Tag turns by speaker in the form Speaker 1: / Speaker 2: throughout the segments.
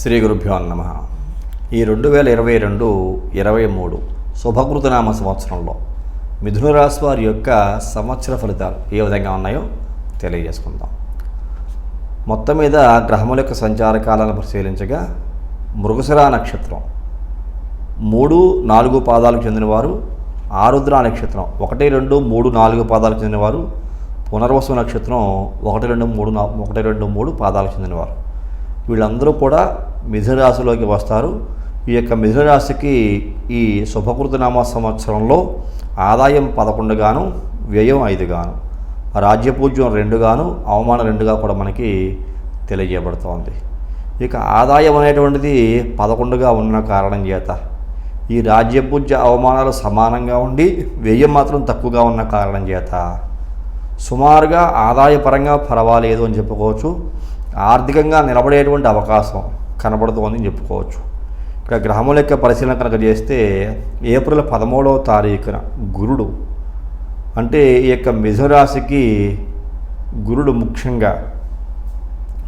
Speaker 1: శ్రీ గురుభ్యో నమః. ఈ 2022-23 శుభకృతనామ సంవత్సరంలో మిథున రాశి వారి యొక్క సంవత్సర ఫలితాలు ఏ విధంగా ఉన్నాయో తెలియజేసుకుందాం. మొత్తం మీద గ్రహముల యొక్క సంచార కాలాలను పరిశీలించగా మృగశిర నక్షత్రం 3-4 పాదాలకు చెందినవారు, ఆరుద్ర నక్షత్రం 1, 2, 3, 4 పాదాలకు చెందినవారు, పునర్వసు నక్షత్రం 1, 2, 3 పాదాలకు చెందినవారు. వీళ్ళందరూ కూడా మిథున రాశిలోకి వస్తారు. ఈ యొక్క మిథున రాశికి ఈ శుభకృతనామ సంవత్సరంలో ఆదాయం 11 గాను, వ్యయం 5 గాను, రాజ్యపూజ్యం 2 గాను, అవమానం 2గా కూడా మనకి తెలియజేయబడుతోంది. ఇక ఆదాయం అనేటువంటిది 11గా ఉన్న కారణం చేత ఈ రాజ్యపూజ్య అవమానాలు సమానంగా ఉండి వ్యయం మాత్రం తక్కువగా ఉన్న కారణం చేత సుమారుగా ఆదాయపరంగా పర్వాలేదు అని చెప్పుకోవచ్చు. ఆర్థికంగా నిలబడేటువంటి అవకాశం కనబడుతోందని చెప్పుకోవచ్చు. ఇక్కడ గ్రహముల యొక్క పరిశీలన కనుక చేస్తే ఏప్రిల్ 13వ తారీఖున గురుడు, అంటే ఈ యొక్క మిథున రాశికి గురుడు ముఖ్యంగా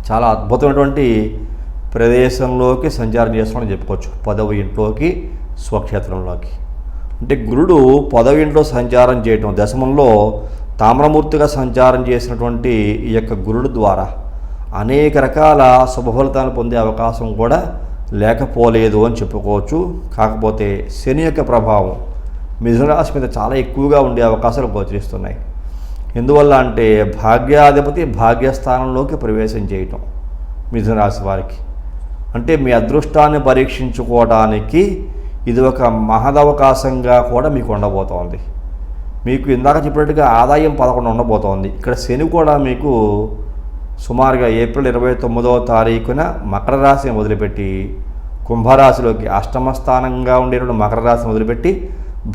Speaker 1: చాలా అద్భుతమైనటువంటి ప్రదేశంలోకి సంచారం చేస్తున్నాడని చెప్పుకోవచ్చు. 10వ ఇంట్లోకి, స్వక్షేత్రంలోకి. అంటే గురుడు 10వ ఇంట్లో సంచారం చేయటం, దశమంలో తామ్రమూర్తిగా సంచారం చేసినటువంటి ఈ యొక్క గురుడు ద్వారా అనేక రకాల శుభఫలితాలు పొందే అవకాశం కూడా లేకపోలేదు అని చెప్పుకోవచ్చు. కాకపోతే శని యొక్క ప్రభావం మిథున రాశి మీద చాలా ఎక్కువగా ఉండే అవకాశాలు గోచరిస్తున్నాయి. ఎందువల్ల అంటే భాగ్యాధిపతి భాగ్యస్థానంలోకి ప్రవేశం చేయటం మిథున రాశి వారికి, అంటే మీ అదృష్టాన్ని పరీక్షించుకోవడానికి ఇది ఒక మహదవకాశంగా కూడా మీకు ఉండబోతోంది. మీకు ఇందాక చెప్పినట్టుగా ఆదాయం 11 ఉండబోతోంది. ఇక్కడ శని కూడా మీకు సుమారుగా ఏప్రిల్ 29వ తారీఖున మకర రాశిని వదిలిపెట్టి కుంభరాశిలోకి, అష్టమ స్థానంగా ఉండేటువంటి మకర రాశిని వదిలిపెట్టి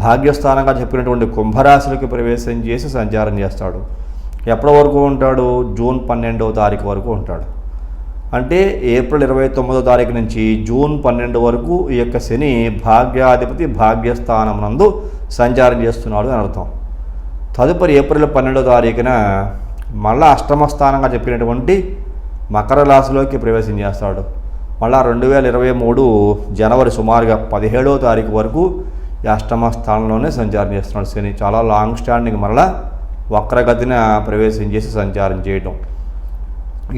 Speaker 1: భాగ్యస్థానంగా చెప్పినటువంటి కుంభరాశిలోకి ప్రవేశం చేసి సంచారం చేస్తాడు. ఎప్పటి వరకు ఉంటాడు? జూన్ 12వ తారీఖు వరకు ఉంటాడు. అంటే ఏప్రిల్ 29వ తారీఖు నుంచి జూన్ 12 వరకు ఈ యొక్క శని భాగ్యాధిపతి భాగ్యస్థానం నందు సంచారం చేస్తున్నాడు అని అర్థం. తదుపరి ఏప్రిల్ 12వ తారీఖున మళ్ళా అష్టమ స్థానంగా చెప్పినటువంటి మకర రాశిలోకి ప్రవేశం చేస్తాడు. మళ్ళా 2023 జనవరి సుమారుగా 17వ తారీఖు వరకు ఈ అష్టమ స్థానంలోనే సంచారం చేస్తున్నాడు శని. చాలా లాంగ్ స్టాండింగ్ మరలా వక్రగతిన ప్రవేశం చేసి సంచారం చేయడం.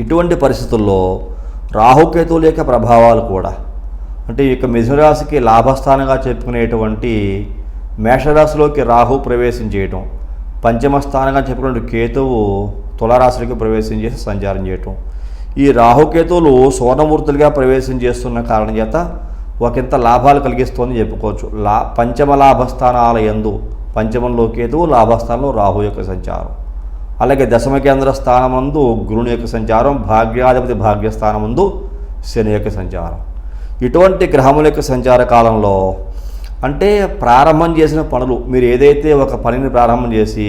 Speaker 1: ఇటువంటి పరిస్థితుల్లో రాహుకేతువుల యొక్క ప్రభావాలు కూడా, అంటే ఈ యొక్క మిథున రాశికి లాభస్థానంగా చెప్పుకునేటువంటి మేషరాశిలోకి రాహు ప్రవేశం చేయటం, పంచమ స్థానంగా చెప్పుకునే కేతువు తులారాశిలోకి ప్రవేశం చేసి సంచారం చేయటం. ఈ రాహుకేతువులు సువర్ణమూర్తులుగా ప్రవేశం చేస్తున్న కారణం చేత ఒకంత లాభాలు కలిగిస్తోందని చెప్పుకోవచ్చు. పంచమ లాభస్థానాల యందు పంచమంలో కేతువు, లాభస్థానంలో రాహు యొక్క సంచారం, అలాగే దశమ కేంద్ర స్థానమందు గురుని యొక్క సంచారం, భాగ్యాధిపతి భాగ్యస్థానమందు శని యొక్క సంచారం. ఇటువంటి గ్రహముల యొక్క సంచార కాలంలో అంటే ప్రారంభం చేసిన పనులు, మీరు ఏదైతే ఒక పనిని ప్రారంభం చేసి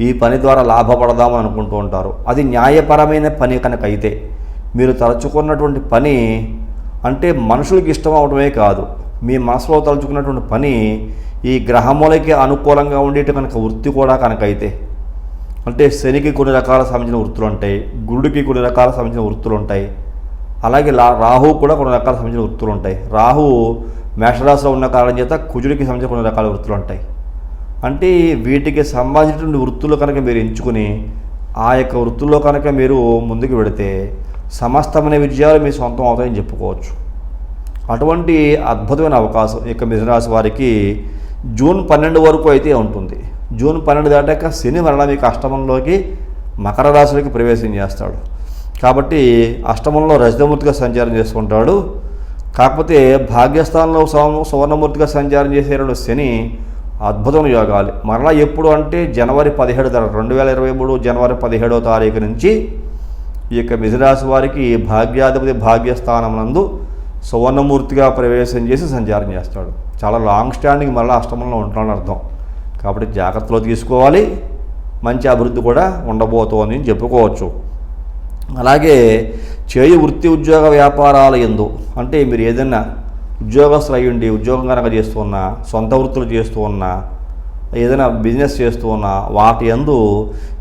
Speaker 1: ఈ పని ద్వారా లాభపడదామని అనుకుంటూ ఉంటారు, అది న్యాయపరమైన పని కనుక అయితే మీరు తలుచుకున్నటువంటి పని అంటే మనుషులకు ఇష్టం అవడమే కాదు, మీ మనసులో తలుచుకున్నటువంటి పని ఈ గ్రహములకి అనుకూలంగా ఉండేటి కనుక వృత్తి కూడా కనుక అయితే, అంటే శనికి కొన్ని రకాల సంబంధించిన వృత్తులు ఉంటాయి, గురుడికి కొన్ని రకాల సంబంధించిన వృత్తులు ఉంటాయి, అలాగే రాహు కూడా కొన్ని రకాల సంబంధించిన వృత్తులు ఉంటాయి. రాహు మేషరాశిలో ఉన్న కారణం చేత కుజుడికి సంబంధించిన కొన్ని రకాల వృత్తులు ఉంటాయి. అంటే వీటికి సంబంధించినటువంటి వృత్తులు కనుక మీరు ఎంచుకుని ఆ యొక్క వృత్తుల్లో కనుక మీరు ముందుకు వెళితే సమస్తమైన విజయాలు మీ సొంతం అవుతాయని చెప్పుకోవచ్చు. అటువంటి అద్భుతమైన అవకాశం ఇక మిథున రాశి వారికి జూన్ 12 వరకు అయితే ఉంటుంది. జూన్ 12 దాటాక శని మరణ మీకు అష్టమంలోకి మకర రాశిలోకి ప్రవేశం చేస్తాడు. కాబట్టి అష్టమంలో రజతమూర్తిగా సంచారం చేసుకుంటాడు. కాకపోతే భాగ్యస్థానంలో సువర్ణమూర్తిగా సంచారం చేసేటువంటి శని అద్భుతమైన యోగాలు. మరలా ఎప్పుడు అంటే జనవరి 17 2023 జనవరి 17వ తారీఖు నుంచి ఈ యొక్క మిథున రాశి వారికి భాగ్యాధిపతి భాగ్యస్థానం నందు సువర్ణమూర్తిగా ప్రవేశం చేసి సంచారం చేస్తాడు. చాలా లాంగ్ స్టాండింగ్ మరలా అష్టమంలో ఉంటున్నాడని అర్థం. కాబట్టి జాగ్రత్తలో తీసుకోవాలి, మంచి అభివృద్ధి కూడా ఉండబోతోంది అని చెప్పుకోవచ్చు. అలాగే చేయు వృత్తి ఉద్యోగ వ్యాపారాల యందు, అంటే మీరు ఏదైనా ఉద్యోగస్తులు అయ్యుండి ఉద్యోగం కనుక చేస్తూ ఉన్నా, సొంత వృత్తులు చేస్తూ ఉన్నా, ఏదైనా బిజినెస్ చేస్తూ ఉన్నా వాటి యందు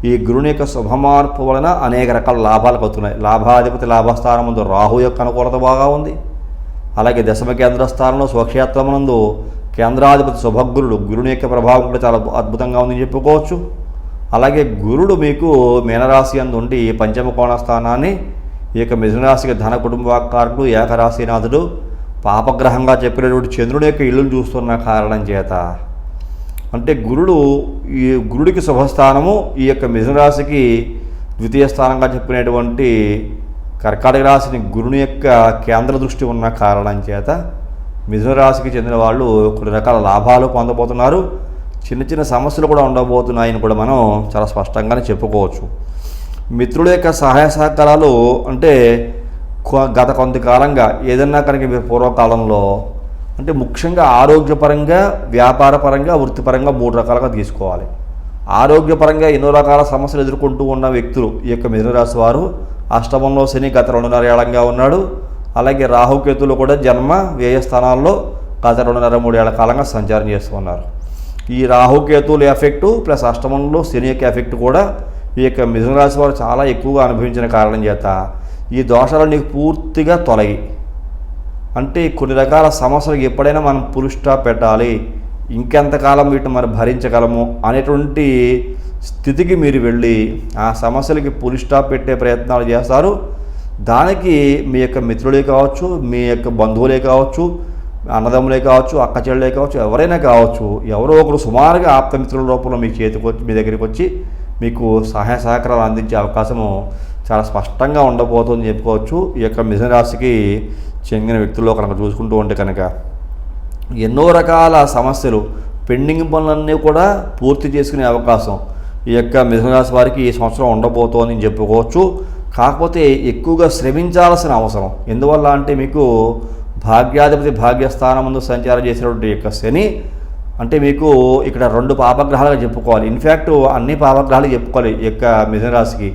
Speaker 1: ఈ గురుని యొక్క శుభమార్పు వలన అనేక రకాల లాభాలు కలుగుతున్నాయి. లాభాధిపతి లాభస్థానం ముందు రాహు యొక్క అనుకూలత బాగా ఉంది, అలాగే దశమ కేంద్ర స్థానంలో స్వక్షేత్రమునందు కేంద్రాధిపతి శుభగురుడు, గురుని యొక్క ప్రభావం కూడా చాలా అద్భుతంగా ఉందని చెప్పుకోవచ్చు. అలాగే గురుడు మీకు మీనరాశి అందు ఉండి పంచమ కోణ స్థానాన్ని ఈ యొక్క మిథునరాశికి ధన కుటుంబకారకుడు, ఏకరాశినాథుడు, పాపగ్రహంగా చెప్పినటువంటి చంద్రుని యొక్క ఇల్లును చూస్తున్న కారణం చేత అంటే గురుడికి శుభస్థానము ఈ యొక్క మిథునరాశికి ద్వితీయ స్థానంగా చెప్పినటువంటి కర్కాటక రాశిని గురుని యొక్క కేంద్ర దృష్టి ఉన్న కారణం చేత మిథున రాశికి చెందిన వాళ్ళు కొన్ని రకాల లాభాలు పొందబోతున్నారు. చిన్న చిన్న సమస్యలు కూడా ఉండబోతున్నాయని కూడా మనం చాలా స్పష్టంగానే చెప్పుకోవచ్చు. మిత్రుల యొక్క సహాయ సహకారాలు అంటే గత కొంతకాలంగా ఏదన్నా కనుక మీరు పూర్వకాలంలో అంటే ముఖ్యంగా ఆరోగ్యపరంగా, వ్యాపారపరంగా, వృత్తిపరంగా 3 రకాలుగా తీసుకోవాలి. ఆరోగ్యపరంగా ఎన్నో రకాల సమస్యలు ఎదుర్కొంటూ ఉన్న వ్యక్తులు ఈ యొక్క మిథున రాశి వారు అష్టమంలో శని గత 2.5 ఏళ్లంగా ఉన్నాడు. అలాగే రాహుకేతులు కూడా జన్మ వ్యయ స్థానాల్లో గత 2.5-3 ఏళ్ల కాలంగా సంచారం చేస్తూ ఉన్నారు. ఈ రాహుకేతువుల ఎఫెక్టు ప్లస్ అష్టమంలో శని యొక్క ఎఫెక్ట్ కూడా ఈ యొక్క మిథున రాశి వారు చాలా ఎక్కువగా అనుభవించిన కారణం చేత ఈ దోషాలు నీకు పూర్తిగా తొలగి అంటే కొన్ని రకాల సమస్యలకు ఎప్పుడైనా మనం ఫుల్ స్టాప్ పెట్టాలి, ఇంకెంతకాలం వీటిని మనం భరించగలము అనేటువంటి స్థితికి మీరు వెళ్ళి ఆ సమస్యలకి ఫుల్ స్టాప్ పెట్టే ప్రయత్నాలు చేస్తారు. దానికి మీ యొక్క మిత్రులే కావచ్చు, మీ యొక్క బంధువులే కావచ్చు, అన్నదమ్ములే కావచ్చు, అక్క చెల్లెలే కావచ్చు, ఎవరైనా కావచ్చు, ఎవరో ఒకరు సుమారుగా ఆప్తమిత్రుల రూపంలో మీ చేతికి వచ్చి మీ దగ్గరికి వచ్చి మీకు సహాయ సహకారాలు అందించే అవకాశము చాలా స్పష్టంగా ఉండబోతుందని చెప్పుకోవచ్చు. ఈ యొక్క మిథున రాశికి చెందిన వ్యక్తుల్లో కనుక చూసుకుంటూ ఉంటే కనుక ఎన్నో రకాల సమస్యలు పెండింగ్ పనులన్నీ కూడా పూర్తి చేసుకునే అవకాశం ఈ యొక్క మిథున రాశి వారికి ఈ సంవత్సరం ఉండబోతోందని చెప్పుకోవచ్చు. కాకపోతే ఎక్కువగా శ్రమించాల్సిన అవసరం ఎందువల్ల అంటే మీకు భాగ్యాధిపతి భాగ్యస్థానం ముందు సంచారం చేసినటువంటి యొక్క శని అంటే మీకు ఇక్కడ 2 పాపగ్రహాలుగా చెప్పుకోవాలి. ఇన్ఫ్యాక్ట్ అన్ని పాపగ్రహాలు చెప్పుకోవాలి. ఈ యొక్క మిథున రాశికి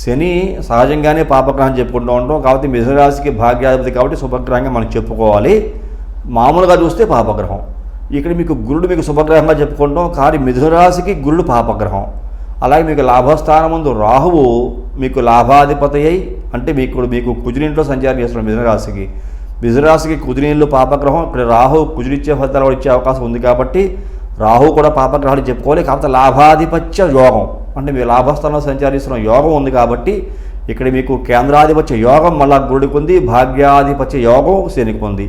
Speaker 1: శని సహజంగానే పాపగ్రహం చెప్పుకుంటూ ఉంటాం. కాబట్టి మిథున రాశికి భాగ్యాధిపతి కాబట్టి శుభగ్రహంగా మనం చెప్పుకోవాలి. మామూలుగా చూస్తే పాపగ్రహం. ఇక్కడ మీకు గురుడు మీకు శుభగ్రహంగా చెప్పుకుంటాం, కానీ మిథున రాశికి గురుడు పాపగ్రహం. అలాగే మీకు లాభస్థానం ముందు రాహువు మీకు లాభాధిపతి అయి అంటే మీకు కుజునింట్లో సంచారం చేస్తున్నాడు. మిథున రాశికి కుజునిల్లు పాపగ్రహం. ఇక్కడ రాహు కుజునిచ్చే ఫలితాలు కూడా ఇచ్చే అవకాశం ఉంది కాబట్టి రాహు కూడా పాపగ్రహాలు చెప్పుకోవాలి. కాకపోతే లాభాధిపత్య యోగం అంటే మీ లాభస్థానంలో సంచరిస్తున్న యోగం ఉంది కాబట్టి ఇక్కడ మీకు కేంద్రాధిపత్య యోగం మళ్ళా గురుడికి ఉంది, భాగ్యాధిపత్య యోగం శనికి ఉంది.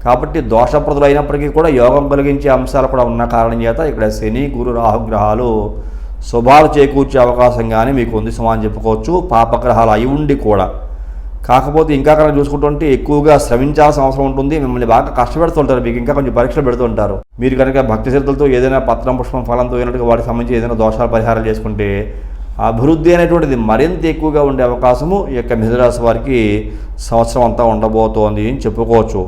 Speaker 1: కాబట్టి దోషప్రదులు అయినప్పటికీ కూడా యోగం కలిగించే అంశాలు కూడా ఉన్న కారణం చేత ఇక్కడ శని గురు రాహుగ్రహాలు శుభాలు చేకూర్చే అవకాశంగానే మీకు ఉంది సమానం చెప్పుకోవచ్చు. పాపగ్రహాలు అయి ఉండి కూడా కాకపోతే ఇంకా కనుక చూసుకుంటుంటే ఎక్కువగా శ్రమించాల్సిన అవసరం ఉంటుంది. మిమ్మల్ని బాగా కష్టపెడుతుంటారు, మీకు ఇంకా కొంచెం పరీక్షలు పెడుతుంటారు. మీరు కనుక భక్తి శ్రద్ధలతో ఏదైనా పత్రం పుష్పం ఫలంతో అయినట్టుగా వాటికి సంబంధించి ఏదైనా దోషాలు పరిహారాలు చేసుకుంటే అభివృద్ధి అనేటువంటిది మరింత ఎక్కువగా ఉండే అవకాశము ఈ యొక్క మిథున రాశి వారికి సంవత్సరం అంతా ఉండబోతోంది అని చెప్పుకోవచ్చు.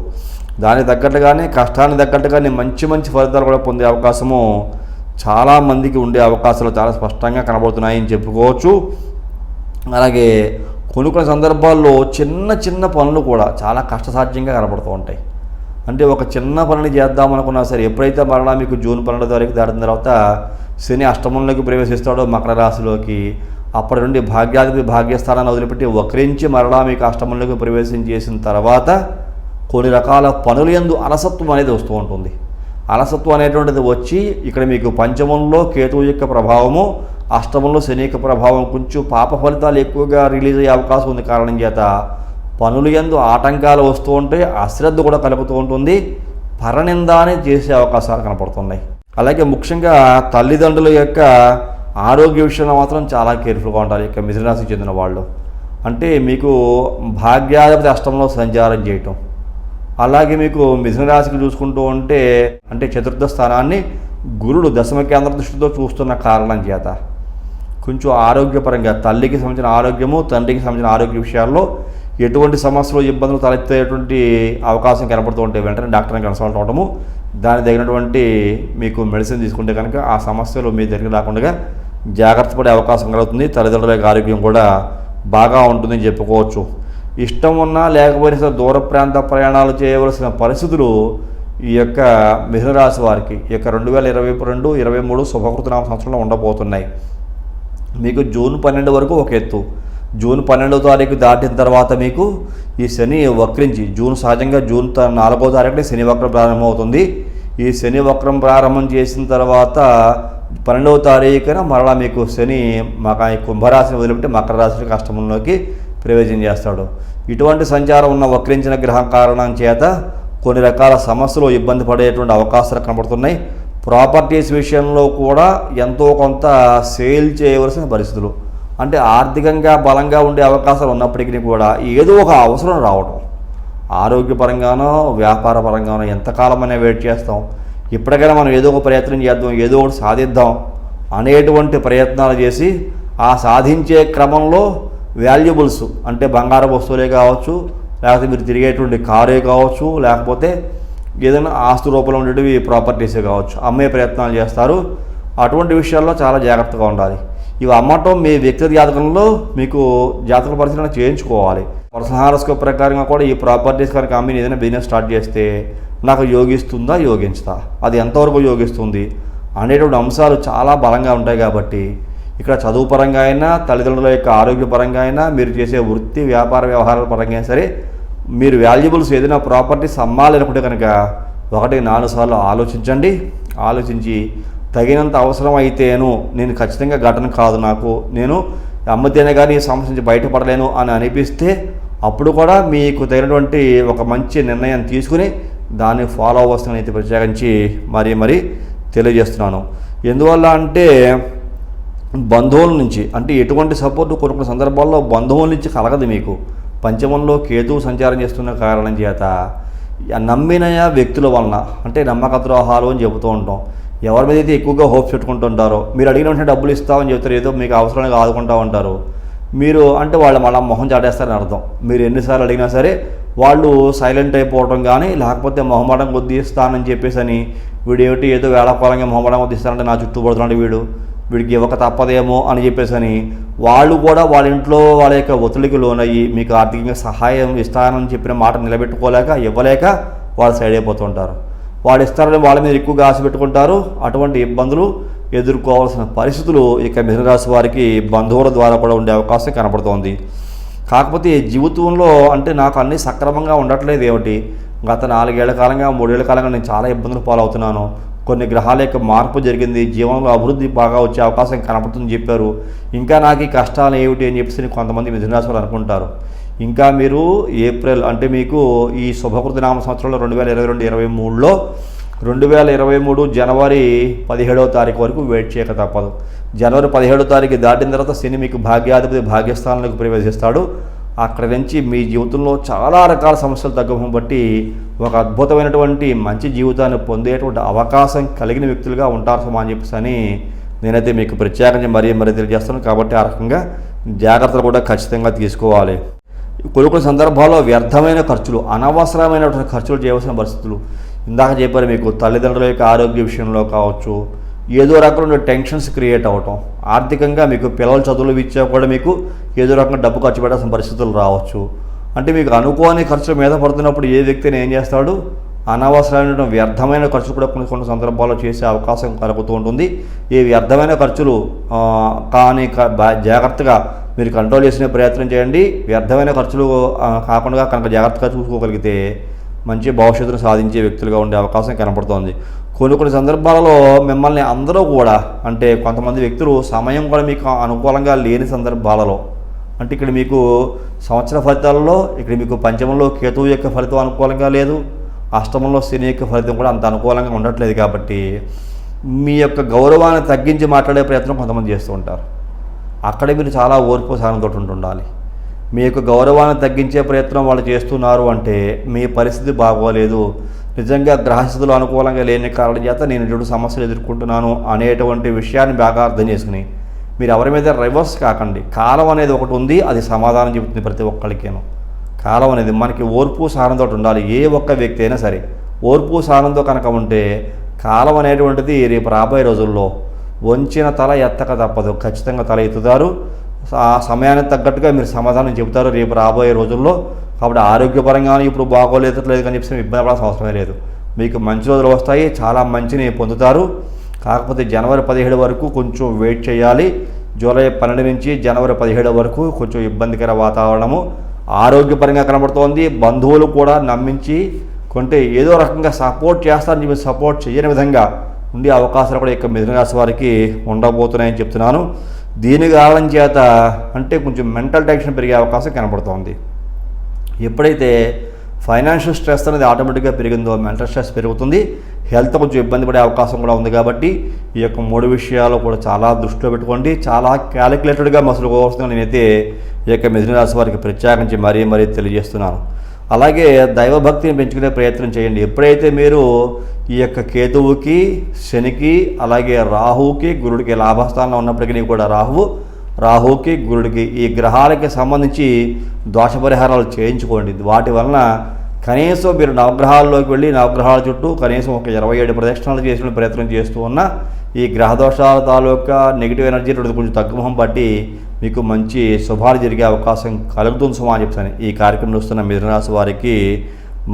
Speaker 1: దానికి తగ్గట్టుగానే కష్టానికి తగ్గట్టుగానే మంచి ఫలితాలు కూడా పొందే అవకాశము చాలామందికి ఉండే అవకాశాలు చాలా స్పష్టంగా కనబడుతున్నాయని చెప్పుకోవచ్చు. అలాగే కొన్ని సందర్భాల్లో చిన్న పనులు కూడా చాలా కష్టసాధ్యంగా కనబడుతూ ఉంటాయి. అంటే ఒక చిన్న పనిని చేద్దామనుకున్నా సరే ఎప్పుడైతే మరలా మీకు జూన్ 12 తారీఖు దాటిన తర్వాత శని అష్టమంలోకి ప్రవేశిస్తాడో మకర రాశిలోకి అప్పటి నుండి భాగ్యాధిపతి భాగ్యస్థానాన్ని వదిలిపెట్టి వక్రించి మరలా మీకు అష్టమంలోకి ప్రవేశించేసిన తర్వాత కొన్ని రకాల పనులు యందు అలసత్వం అనేది వస్తూ ఉంటుంది. అలసత్వం అనేటువంటిది వచ్చి ఇక్కడ మీకు పంచమంలో కేతువు యొక్క ప్రభావము, అష్టమంలో శని యొక్క ప్రభావం కొంచెం పాప ఫలితాలు ఎక్కువగా రిలీజ్ అయ్యే అవకాశం ఉంది. కారణం చేత పనులు యందు ఆటంకాలు వస్తూ ఉంటే అశ్రద్ధ కూడా కలుగుతూ ఉంటుంది, పరనిందాన్ని చేసే అవకాశాలు కనపడుతున్నాయి. అలాగే ముఖ్యంగా తల్లిదండ్రుల యొక్క ఆరోగ్య విషయంలో మాత్రం చాలా కేర్ఫుల్గా ఉండాలి ఇక మిథున రాశికి చెందిన వాళ్ళు. అంటే మీకు భాగ్యాధిపతి అష్టమంలో సంచారం చేయటం, అలాగే మీకు మిథున రాశికి చూసుకుంటూ ఉంటే అంటే చతుర్థ స్థానాన్ని గురుడు దశమ కేంద్ర దృష్టితో చూస్తున్న కారణం చేత కొంచెం ఆరోగ్యపరంగా తల్లికి సంబంధించిన ఆరోగ్యము, తండ్రికి సంబంధించిన ఆరోగ్య విషయాల్లో ఎటువంటి సమస్యలు ఇబ్బందులు తలెత్తేటువంటి అవకాశం కనపడుతూ ఉంటే వెంటనే డాక్టర్ని కన్సల్ట్ అవడము, దానికి తగినటువంటి మీకు మెడిసిన్ తీసుకుంటే కనుక ఆ సమస్యలు మీ దగ్గర రాకుండా జాగ్రత్త పడే అవకాశం కలుగుతుంది. తల్లిదండ్రుల యొక్క ఆరోగ్యం కూడా బాగా ఉంటుందని చెప్పుకోవచ్చు. ఇష్టం ఉన్నా లేకపోయినా సరే దూర ప్రాంత ప్రయాణాలు చేయవలసిన పరిస్థితులు ఈ యొక్క మిథున రాశి వారికి ఈ యొక్క 2022-23 శుభకృతనామ సంవత్సరంలో ఉండబోతున్నాయి. మీకు జూన్ 12 వరకు ఒక ఎత్తు, జూన్ 12వ తారీఖు దాటిన తర్వాత మీకు ఈ శని వక్రించి సహజంగా జూన్ 4వ తారీఖున శని వక్రం ప్రారంభమవుతుంది. ఈ శని వక్రం ప్రారంభం చేసిన తర్వాత 12వ తారీఖున మరలా మీకు శని కుంభరాశిని వదిలిపెట్టి మకర రాశికి అష్టమంలోకి ప్రవేశం చేస్తాడు. ఇటువంటి సంచారం ఉన్న వక్రించిన గ్రహం కారణం చేత కొన్ని రకాల సమస్యలు ఇబ్బంది పడేటువంటి అవకాశాలు కనబడుతున్నాయి. ప్రాపర్టీస్ విషయంలో కూడా ఎంతో కొంత సేల్ చేయవలసిన పరిస్థితులు, అంటే ఆర్థికంగా బలంగా ఉండే అవకాశాలు ఉన్నప్పటికీ కూడా ఏదో ఒక అవసరం రావడం, ఆరోగ్యపరంగానో వ్యాపార పరంగానో ఎంతకాలమైనా వెయిట్ చేస్తాం, ఇప్పటికైనా మనం ఏదో ఒక ప్రయత్నం చేద్దాం, ఏదో ఒకటి సాధిద్దాం అనేటువంటి ప్రయత్నాలు చేసి ఆ సాధించే క్రమంలో వాల్యుబుల్స్ అంటే బంగారు వస్తువులే కావచ్చు, లేకపోతే మీరు తిరిగేటువంటి కారే కావచ్చు, లేకపోతే ఏదైనా ఆస్తు రూపంలో ఉండేవి ప్రాపర్టీసే కావచ్చు, అమ్మే ప్రయత్నాలు చేస్తారు. అటువంటి విషయాల్లో చాలా జాగ్రత్తగా ఉండాలి. ఇవి అమ్మటం మీ వ్యక్తిగత జాతకంలో మీకు జాతక పరిశీలన చేయించుకోవాలి. పర్సనల్ హారోస్కోప్ ప్రకారంగా కూడా ఈ ప్రాపర్టీస్ కనుక అమ్మి ఏదైనా బిజినెస్ స్టార్ట్ చేస్తే నాకు యోగిస్తుందా యోగించుతా, అది ఎంతవరకు యోగిస్తుంది అనేటువంటి అంశాలు చాలా బలంగా ఉంటాయి. కాబట్టి ఇక్కడ చదువు పరంగా అయినా, తల్లిదండ్రుల యొక్క ఆరోగ్యపరంగా అయినా, మీరు చేసే వృత్తి వ్యాపార వ్యవహారాల పరంగా సరే, మీరు వాల్యుబుల్స్ ఏదైనా ప్రాపర్టీస్ అమ్మాలనుకుంటే కనుక 1-4 సార్లు ఆలోచించండి. ఆలోచించి తగినంత అవసరం అయితేను నేను ఖచ్చితంగా ఘటన కాదు, నాకు నేను అమ్మితేనే కానీ ఈ సమస్య నుంచి బయటపడలేను అని అనిపిస్తే అప్పుడు కూడా మీకు తగినటువంటి ఒక మంచి నిర్ణయం తీసుకుని దాన్ని ఫాలో అవ్వాల్సిన అయితే ప్రత్యేకించి మరీ తెలియజేస్తున్నాను. ఎందువల్ల అంటే బంధువుల నుంచి అంటే ఎటువంటి సపోర్టు కొన్ని సందర్భాల్లో బంధువుల నుంచి కలగదు. మీకు పంచమంలో కేతువు సంచారం చేస్తున్న కారణం చేత నమ్మిన వ్యక్తుల వలన అంటే నమ్మక ద్రోహాలు అని చెబుతూ ఉంటాం. ఎవరి మీద అయితే ఎక్కువగా హోప్స్ పెట్టుకుంటుంటారో, మీరు అడిగిన వెంటనే డబ్బులు ఇస్తామని చెప్తారు, ఏదో మీకు అవసరానికి ఆదుకుంటూ ఉంటారు. మీరు అంటే వాళ్ళు మళ్ళీ మొహం చాటేస్తారని అర్థం. మీరు ఎన్నిసార్లు అడిగినా సరే వాళ్ళు సైలెంట్ అయిపోవడం కానీ, లేకపోతే మొహమాటం కొద్ది ఇస్తానని చెప్పేసి అని వీడేమిటి ఏదో వేళాపాలంగా మొహమాటం కొద్ది ఇస్తానంటే నా చుట్టూ పడుతున్నాడు వీడికి ఇవ్వక తప్పదేమో అని చెప్పేసి అని వాళ్ళు కూడా వాళ్ళ ఇంట్లో వాళ్ళ యొక్క ఒత్తిడికి లోనయ్యి మీకు ఆర్థికంగా సహాయం ఇస్తానని చెప్పిన మాట నిలబెట్టుకోలేక ఇవ్వలేక వాళ్ళు సైడ్ అయిపోతుంటారు. వాళ్ళు ఇస్తారని వాళ్ళ మీద ఎక్కువగా ఆశ పెట్టుకుంటారు. అటువంటి ఇబ్బందులు ఎదుర్కోవాల్సిన పరిస్థితులు ఇక మిథున రాశి వారికి బంధువుల ద్వారా కూడా ఉండే అవకాశం కనపడుతోంది. కాకపోతే జీవితంలో అంటే నాకు అన్నీ సక్రమంగా ఉండట్లేదు ఏమిటి, గత 4 ఏళ్ల కాలంగా 3 ఏళ్ల కాలంగా నేను చాలా ఇబ్బందులు పాలవుతున్నాను, కొన్ని గ్రహాల యొక్క మార్పు జరిగింది, జీవనంలో అభివృద్ధి బాగా వచ్చే అవకాశం కనపడుతుందని చెప్పారు, ఇంకా నాకు ఈ కష్టాలు ఏమిటి అని చెప్పేసి కొంతమంది మిథున రాశి వారు అనుకుంటారు. ఇంకా మీరు ఏప్రిల్ అంటే మీకు ఈ శుభకృతి నామ సంవత్సరంలో 2022-23లో 2023 జనవరి 17వ తారీఖు వరకు వెయిట్ చేయక తప్పదు. జనవరి 17వ తారీఖు దాటిన తర్వాత శని మీకు భాగ్యాధిపతి భాగ్యస్థానంలోకి ప్రవేశిస్తాడు. అక్కడి నుంచి మీ జీవితంలో చాలా రకాల సమస్యలు తగ్గడం బట్టి ఒక అద్భుతమైనటువంటి మంచి జీవితాన్ని పొందేటువంటి అవకాశం కలిగిన వ్యక్తులుగా ఉంటారు సుమా అని చెప్పేసి అని నేనైతే మీకు ప్రత్యేకంగా మరీ తెలియజేస్తాను. కాబట్టి ఆ రకంగా జాగ్రత్తలు కూడా ఖచ్చితంగా తీసుకోవాలి. కొన్ని సందర్భాల్లో వ్యర్థమైన ఖర్చులు, అనవసరమైనటువంటి ఖర్చులు చేయవలసిన పరిస్థితులు ఇందాక చెప్పారు. మీకు తల్లిదండ్రుల యొక్క ఆరోగ్య విషయంలో కావచ్చు, ఏదో రకంగా టెన్షన్స్ క్రియేట్ అవ్వటం, ఆర్థికంగా మీకు పిల్లల చదువులు ఇచ్చా కూడా మీకు ఏదో రకంగా డబ్బు ఖర్చు పెట్టాల్సిన పరిస్థితులు రావచ్చు. అంటే మీకు అనుకోని ఖర్చుల మీద పడుతున్నప్పుడు ఏ వ్యక్తిని ఏం చేస్తాడు, అనవసరమైన వ్యర్థమైన ఖర్చులు కూడా కొన్ని సందర్భాల్లో చేసే అవకాశం కలుగుతూ ఉంటుంది. ఈ వ్యర్థమైన ఖర్చులు కానీ జాగ్రత్తగా మీరు కంట్రోల్ చేసే ప్రయత్నం చేయండి. వ్యర్థమైన ఖర్చులు కాకుండా కనుక జాగ్రత్తగా చూసుకోగలిగితే మంచి భవిష్యత్తును సాధించే వ్యక్తులుగా ఉండే అవకాశం కనపడుతోంది. కొన్ని సందర్భాలలో మిమ్మల్ని అందరూ కూడా అంటే కొంతమంది వ్యక్తులు సమయం కూడా మీకు అనుకూలంగా లేని సందర్భాలలో, అంటే ఇక్కడ మీకు సంవత్సర ఫలితాలలో ఇక్కడ మీకు పంచమంలో కేతువు యొక్క ఫలితం అనుకూలంగా లేదు, అష్టమంలో శని యొక్క ఫలితం కూడా అంత అనుకూలంగా ఉండట్లేదు. కాబట్టి మీ యొక్క గౌరవాన్ని తగ్గించి మాట్లాడే ప్రయత్నం కొంతమంది చేస్తూ ఉంటారు. అక్కడే మీరు చాలా ఓర్పు సహనంతో ఉండాలి. మీ యొక్క గౌరవాన్ని తగ్గించే ప్రయత్నం వాళ్ళు చేస్తున్నారు అంటే మీ పరిస్థితి బాగోలేదు, నిజంగా గ్రహస్థితులు అనుకూలంగా లేని కారణం చేత నేను ఎటువంటి సమస్యలు ఎదుర్కొంటున్నాను అనేటువంటి విషయాన్ని బాగా అర్థం చేసుకుని మీరు ఎవరి మీద రివర్స్ కాకండి. కాలం అనేది ఒకటి ఉంది, అది సమాధానం చెబుతుంది ప్రతి ఒక్కరికేను. కాలం అనేది మనకి ఓర్పు సహనంతో ఉండాలి. ఏ ఒక్క వ్యక్తి అయినా సరే ఓర్పు సహనంతో కనుక ఉంటే కాలం అనేటువంటిది రేపు రాబోయే రోజుల్లో వంచిన తల ఎత్తక తప్పదు, ఖచ్చితంగా తల ఎత్తుతారు. ఆ సమయానికి తగ్గట్టుగా మీరు సమాధానం చెబుతారు రేపు రాబోయే రోజుల్లో. కాబట్టి ఆరోగ్యపరంగానే ఇప్పుడు బాగోలేదు కానీ చెప్పి ఇబ్బంది పడాల్సిన అవసరమే లేదు. మీకు మంచి రోజులు వస్తాయి, చాలా మంచిని పొందుతారు. కాకపోతే జనవరి 17 వరకు కొంచెం వెయిట్ చేయాలి. జూలై 12 నుంచి జనవరి 17 వరకు కొంచెం ఇబ్బందికర వాతావరణము ఆరోగ్యపరంగా కనబడుతోంది. బంధువులు కూడా నమ్మించి కొంటే ఏదో రకంగా సపోర్ట్ చేస్తారని చెప్పి సపోర్ట్ చేయని విధంగా ఉండే అవకాశాలు కూడా ఇక మిథున రాశి వారికి ఉండబోతున్నాయని చెప్తున్నాను. దీని కారణం చేత అంటే కొంచెం మెంటల్ టెన్షన్ పెరిగే అవకాశం కనబడుతోంది. ఎప్పుడైతే ఫైనాన్షియల్ స్ట్రెస్ అనేది ఆటోమేటిక్గా పెరిగిందో మెంటల్ స్ట్రెస్ పెరుగుతుంది, హెల్త్ కొంచెం ఇబ్బంది పడే అవకాశం కూడా ఉంది. కాబట్టి ఈ యొక్క 3 విషయాలు కూడా చాలా దృష్టిలో పెట్టుకోండి. చాలా క్యాలిక్యులేటెడ్గా మసలుకోవాల్సిందిగా నేనైతే ఈ యొక్క మిథున రాశి వారికి ప్రత్యేకించి మరీ తెలియజేస్తున్నాను. అలాగే దైవభక్తిని పెంచుకునే ప్రయత్నం చేయండి. ఎప్పుడైతే మీరు ఈ యొక్క కేతువుకి, శనికి, అలాగే రాహువుకి, గురుడికి లాభస్థానంలో ఉన్నప్పటికీ కూడా రాహువుకి, గురుడికి ఈ గ్రహాలకి సంబంధించి దోష పరిహారాలు చేయించుకోండి. వాటి వలన కనీసం మీరు నవగ్రహాల్లోకి వెళ్ళి నవగ్రహాల చుట్టూ కనీసం ఒక 27 ప్రదక్షిణాలు చేసిన ప్రయత్నం చేస్తూ ఉన్న ఈ గ్రహదోషాల తాలూకా నెగిటివ్ ఎనర్జీ కొంచెం తగ్గుముఖం పట్టి మీకు మంచి శుభాలు జరిగే అవకాశం కలుగుతుంది సుమా అని చెప్తాను. ఈ కార్యక్రమం చూస్తున్న మిథున రాశి వారికి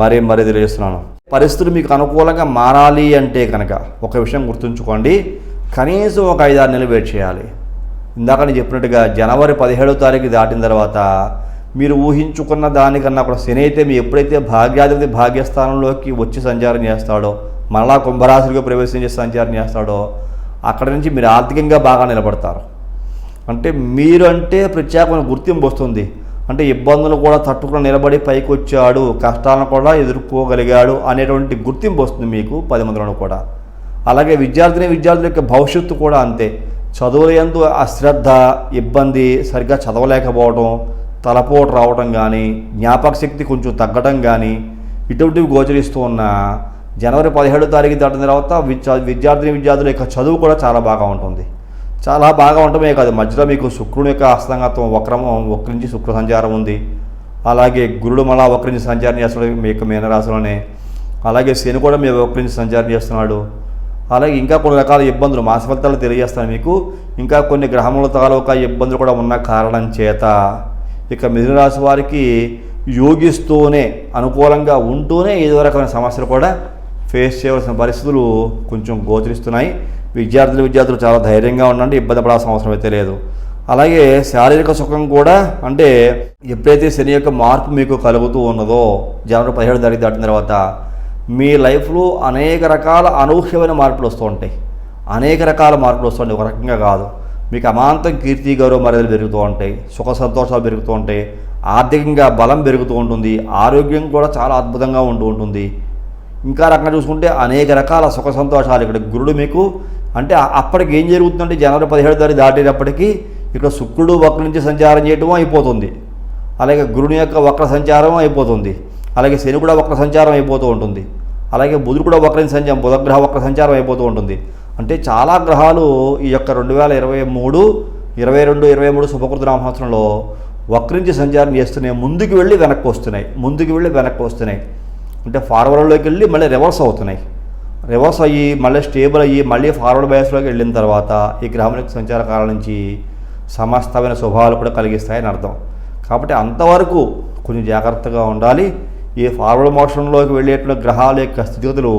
Speaker 1: మరీ తెలియజేస్తున్నాను. పరిస్థితులు మీకు అనుకూలంగా మారాలి అంటే కనుక ఒక విషయం గుర్తుంచుకోండి, కనీసం ఒక 5-6 నెలలు వెయిట్ చేయాలి. ఇందాక నేను చెప్పినట్టుగా జనవరి 17వ తారీఖు దాటిన తర్వాత మీరు ఊహించుకున్న దానికన్నా కూడా శని అయితే మీ ఎప్పుడైతే భాగ్యాధిపతి భాగ్యస్థానంలోకి వచ్చి సంచారం చేస్తాడో, మరలా కుంభరాశిగా ప్రవేశం చేసి సంచారం చేస్తాడో, అక్కడి నుంచి మీరు ఆర్థికంగా బాగా నిలబడతారు. అంటే మీరు అంటే ప్రత్యేకమైన గుర్తింపు వస్తుంది. అంటే ఇబ్బందులు కూడా తట్టుకుని నిలబడి పైకి వచ్చాడు, కష్టాలను కూడా ఎదుర్కోగలిగాడు అనేటువంటి గుర్తింపు వస్తుంది మీకు 10 మందిలో కూడా. అలాగే విద్యార్థుల యొక్క భవిష్యత్తు కూడా అంతే. చదువుల యందు అశ్రద్ధ, ఇబ్బంది, సరిగ్గా చదవలేకపోవడం, తలపోటు రావడం కానీ, జ్ఞాపక శక్తి కొంచెం తగ్గడం కానీ ఇటువంటివి గోచరిస్తూ ఉన్న జనవరి 17వ తారీఖు దాటిన తర్వాత విద్యార్థుల యొక్క చదువు కూడా చాలా బాగా ఉంటుంది. చాలా బాగా ఉండటమే కాదు, మధ్యలో మీకు శుక్రుని యొక్క అస్తంగత్వం వక్రించి శుక్ర సంచారం ఉంది. అలాగే గురుడు మళ్ళా వక్రించి సంచారం చేస్తున్నాడు మీ యొక్క మీనరాశిలోనే. అలాగే శని కూడా మీ వక్రించి సంచారం చేస్తున్నాడు. అలాగే ఇంకా కొన్ని రకాల ఇబ్బందులు మాస ఫలితాలు తెలియజేస్తాను మీకు. ఇంకా కొన్ని గ్రహముల తాలూకా ఇబ్బందులు కూడా ఉన్న కారణం చేత ఇక మిథున రాశి వారికి యోగిస్తూనే అనుకూలంగా ఉంటూనే ఏదో రకమైన సమస్యలు కూడా ఫేస్ చేయవలసిన పరిస్థితులు కొంచెం గోచరిస్తున్నాయి. విద్యార్థులు చాలా ధైర్యంగా ఉండండి, ఇబ్బంది పడాల్సిన అవసరం అయితే లేదు. అలాగే శారీరక సుఖం కూడా అంటే ఎప్పుడైతే శని యొక్క మార్పు మీకు కలుగుతూ ఉన్నదో జనవరి 17వ తారీఖు దాటిన తర్వాత మీ లైఫ్లో అనేక రకాల అనూహ్యమైన మార్పులు వస్తూ ఉంటాయి. ఒక రకంగా కాదు, మీకు అమాంతం కీర్తి గౌరవ మర్యాదలు పెరుగుతూ ఉంటాయి, సుఖ సంతోషాలు పెరుగుతూ ఉంటాయి, ఆర్థికంగా బలం పెరుగుతూ ఉంటుంది, ఆరోగ్యం కూడా చాలా అద్భుతంగా ఉంటుంది. ఇంకా రకంగా చూసుకుంటే అనేక రకాల సుఖ సంతోషాలు ఇక్కడ గురుడు మీకు అంటే అప్పటికి ఏం జరుగుతుందంటే జనవరి 17వ తారీఖు దాటేటప్పటికీ ఇక్కడ శుక్రుడు వక్ర నుంచి సంచారం చేయటం అయిపోతుంది. అలాగే గురుని యొక్క వక్ర సంచారం అయిపోతుంది. అలాగే శని కూడా వక్ర సంచారం అయిపోతూ ఉంటుంది. అలాగే బుధుడు కూడా బుధగ్రహ వక్ర సంచారం అయిపోతూ ఉంటుంది. అంటే చాలా గ్రహాలు ఈ యొక్క 2023, 22, 23 శుభకృత నామ సంవత్సరంలో వక్రించి సంచారం చేస్తున్నాయి. ముందుకు వెళ్ళి వెనక్కి వస్తున్నాయి. అంటే ఫార్వర్డ్లోకి వెళ్ళి మళ్ళీ రివర్స్ అయ్యి మళ్ళీ స్టేబుల్ అయ్యి మళ్ళీ ఫార్వర్డ్ బయాస్లోకి వెళ్ళిన తర్వాత ఈ గ్రహం యొక్క సంచార కాలం నుంచి సమస్తమైన శుభాలు కూడా కలిగిస్తాయని అర్థం. కాబట్టి అంతవరకు కొంచెం జాగ్రత్తగా ఉండాలి. ఈ ఫార్వర్డ్ మోషన్లోకి వెళ్ళేటువంటి గ్రహాల యొక్క స్థితిగతులు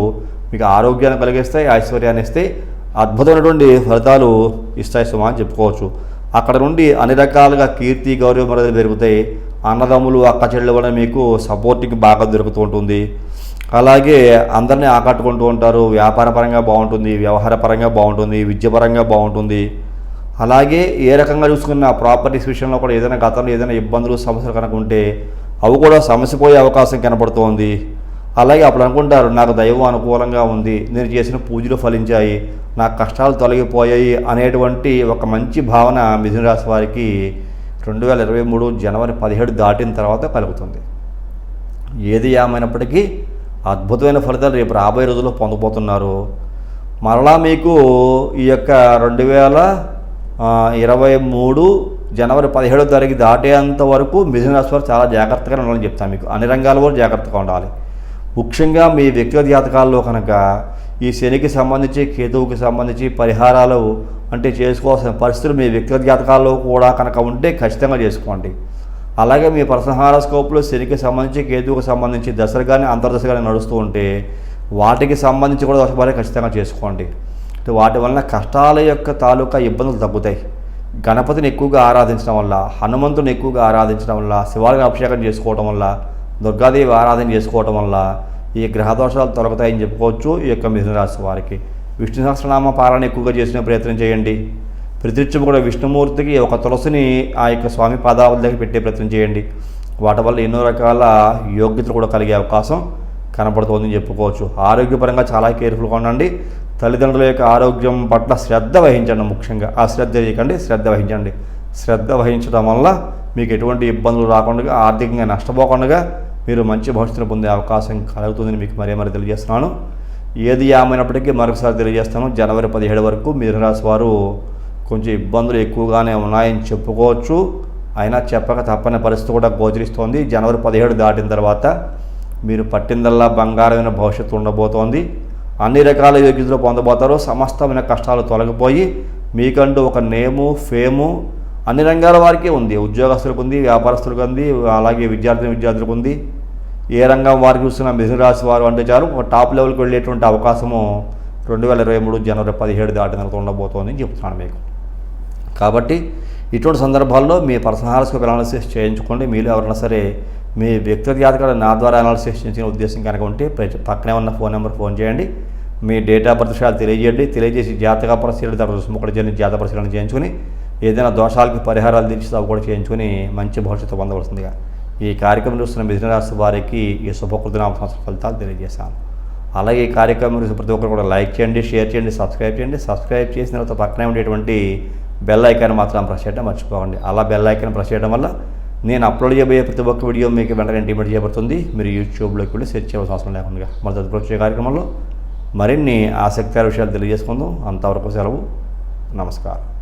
Speaker 1: మీకు ఆరోగ్యాన్ని కలిగిస్తాయి, ఐశ్వర్యాన్ని ఇస్తాయి, అద్భుతమైనటువంటి ఫలితాలు ఇస్తాయి సుమా అని చెప్పుకోవచ్చు. అక్కడ నుండి అన్ని రకాలుగా కీర్తి గౌరవ మర్యాదలు పెరుగుతాయి. అన్నదమ్ములు అక్క చెల్లెల వల్ల మీకు సపోర్టింగ్ బాగా దొరుకుతూ ఉంటుంది. అలాగే అందరినీ ఆకట్టుకుంటూ ఉంటారు. వ్యాపార పరంగా బాగుంటుంది, వ్యవహార పరంగా బాగుంటుంది, విద్యపరంగా బాగుంటుంది. అలాగే ఏ రకంగా చూసుకున్న ప్రాపర్టీస్ విషయంలో కూడా ఏదైనా గతంలో ఏదైనా ఇబ్బందులు సమస్యలు కనుక ఉంటే అవి కూడా సమస్యపోయే అవకాశం కనపడుతోంది. అలాగే అప్పుడు అనుకుంటారు నాకు దైవం అనుకూలంగా ఉంది, నేను చేసిన పూజలు ఫలించాయి, నాకు కష్టాలు తొలగిపోయాయి అనేటువంటి ఒక మంచి భావన మిథున రాశి వారికి 2023 జనవరి 17 దాటిన తర్వాత కలుగుతుంది. ఏది ఏమైనప్పటికీ అద్భుతమైన ఫలితాలు రేపు రాబోయే రోజుల్లో పొందబోతున్నారు. మరలా మీకు ఈ యొక్క 2023 జనవరి 17వ తారీఖు దాటేంత వరకు మిథున రాశి వారు చాలా జాగ్రత్తగా ఉండాలని చెప్తాను మీకు. అన్ని రంగాల వరకు జాగ్రత్తగా ఉండాలి. ముఖ్యంగా మీ వ్యక్తిగత జాతకాల్లో కనుక ఈ శనికి సంబంధించి కేతువుకి సంబంధించి పరిహారాలు అంటే చేసుకోవాల్సిన పరిస్థితులు మీ వ్యక్తిగత జాతకాల్లో కూడా కనుక ఉంటే ఖచ్చితంగా చేసుకోండి. అలాగే మీ పర్సనల్ హారోస్కోప్లో శనికి సంబంధించి కేతువుకి సంబంధించి దశలు కానీ అంతర్దశ కానీ నడుస్తూ ఉంటే వాటికి సంబంధించి కూడా దోష ఖచ్చితంగా చేసుకోండి. వాటి వలన కష్టాల యొక్క తాలూకా ఇబ్బందులు తగ్గుతాయి. గణపతిని ఎక్కువగా ఆరాధించడం వల్ల, హనుమంతుని ఎక్కువగా ఆరాధించడం వల్ల, శివాలయం అభిషేకం చేసుకోవటం వల్ల, దుర్గాదేవి ఆరాధన చేసుకోవటం వల్ల ఈ గ్రహదోషాలు తొలగుతాయని చెప్పుకోవచ్చు. ఈ యొక్క మిథున రాశి వారికి విష్ణు సహస్రనామ పాలన ఎక్కువగా చేసిన ప్రయత్నం చేయండి. ప్రతినిత్యం కూడా విష్ణుమూర్తికి ఒక తులసిని ఆ యొక్క స్వామి పాదాల దగ్గర పెట్టే ప్రయత్నం చేయండి. వాటి వల్ల ఎన్నో రకాల యోగ్యతలు కూడా కలిగే అవకాశం కనపడుతుందని చెప్పుకోవచ్చు. ఆరోగ్యపరంగా చాలా కేర్ఫుల్గా ఉండండి. తల్లిదండ్రుల యొక్క ఆరోగ్యం పట్ల శ్రద్ధ వహించండి. ముఖ్యంగా అశ్రద్ధ చేయకండి, శ్రద్ధ వహించండి. శ్రద్ధ వహించడం వల్ల మీకు ఎటువంటి ఇబ్బందులు రాకుండా, ఆర్థికంగా నష్టపోకుండా మీరు మంచి భవిష్యత్తును పొందే అవకాశం కలుగుతుందని మీకు మరీ తెలియజేస్తున్నాను. ఏది ఏమైనప్పటికీ మరొకసారి తెలియజేస్తాను, జనవరి 17 వరకు మిథున రాశి వారు కొంచెం ఇబ్బందులు ఎక్కువగానే ఉన్నాయని చెప్పుకోవచ్చు. అయినా చెప్పక తప్పని పరిస్థితి కూడా గోచరిస్తోంది. జనవరి 17 దాటిన తర్వాత మీరు పట్టిందల్లా బంగారమైన భవిష్యత్తు ఉండబోతోంది. అన్ని రకాల యోగ్యతలు పొందబోతారు. సమస్తమైన కష్టాలు తొలగిపోయి మీకంటూ ఒక నేము, ఫేము అన్ని రంగాల వారికి ఉంది. ఉద్యోగస్తులకు ఉంది, వ్యాపారస్తులకు ఉంది, అలాగే విద్యార్థులకు ఉంది. ఏ రంగం వారికి చూస్తున్న మిథున రాశి వారు అంటే చాలు ఒక టాప్ లెవెల్కి వెళ్ళేటువంటి అవకాశము 2023 జనవరి 17 దాటిన తర్వాత ఉండబోతోంది అని చెప్తున్నాను మీకు. కాబట్టి ఇటువంటి సందర్భాల్లో మీ పర్సనల్ హారోస్కోప్ అనాలిసిస్ చేయించుకోండి. మీరు ఎవరైనా సరే మీ వ్యక్తిగత జాతకాలు నా ద్వారా అనాలిసిస్ చేయించిన ఉద్దేశం కనుక ఉంటే పక్కనే ఉన్న ఫోన్ నెంబర్ ఫోన్ చేయండి. మీ డేట్ ఆఫ్ బర్త్ విషయాలు తెలియజేసి జాతక పరిశీలన తర్వాత రుసుముఖ జాతక పరిశీలన చేయించుకొని ఏదైనా దోషాలకి పరిహారాలు తీర్చి అవి కూడా చేయించుకొని మంచి భవిష్యత్తు పొందవలసిందిగా ఈ కార్యక్రమం చూస్తున్న మిథున రాశి వారికి ఈ శుభకృతనామ సంవత్సర ఫలితాలు తెలియజేశాను. అలాగే ఈ కార్యక్రమం గురించి ప్రతి ఒక్కరు కూడా లైక్ చేయండి, షేర్ చేయండి, సబ్స్క్రైబ్ చేయండి. సబ్స్క్రైబ్ చేసిన తర్వాత పక్కనే ఉండేటువంటి బెల్ ఐకాన్ మాత్రం ప్రెస్ చేయడం మర్చిపోకండి. అలా బెల్ ఐకాన్ ప్రెస్ చేయడం వల్ల నేను అప్లోడ్ చేయబోయే ప్రతి ఒక్క వీడియో మీకు వెంటనే ఇంటిమేట్ చేయబడుతుంది. మీరు యూట్యూబ్లోకి వెళ్ళి సెర్చ్ చేయవలసిన అవసరం లేకుండా మన తదుపరి వచ్చే కార్యక్రమంలో మరిన్ని ఆసక్తికర విషయాలు తెలియజేసుకుందాం. అంతవరకు సెలవు. నమస్కారం.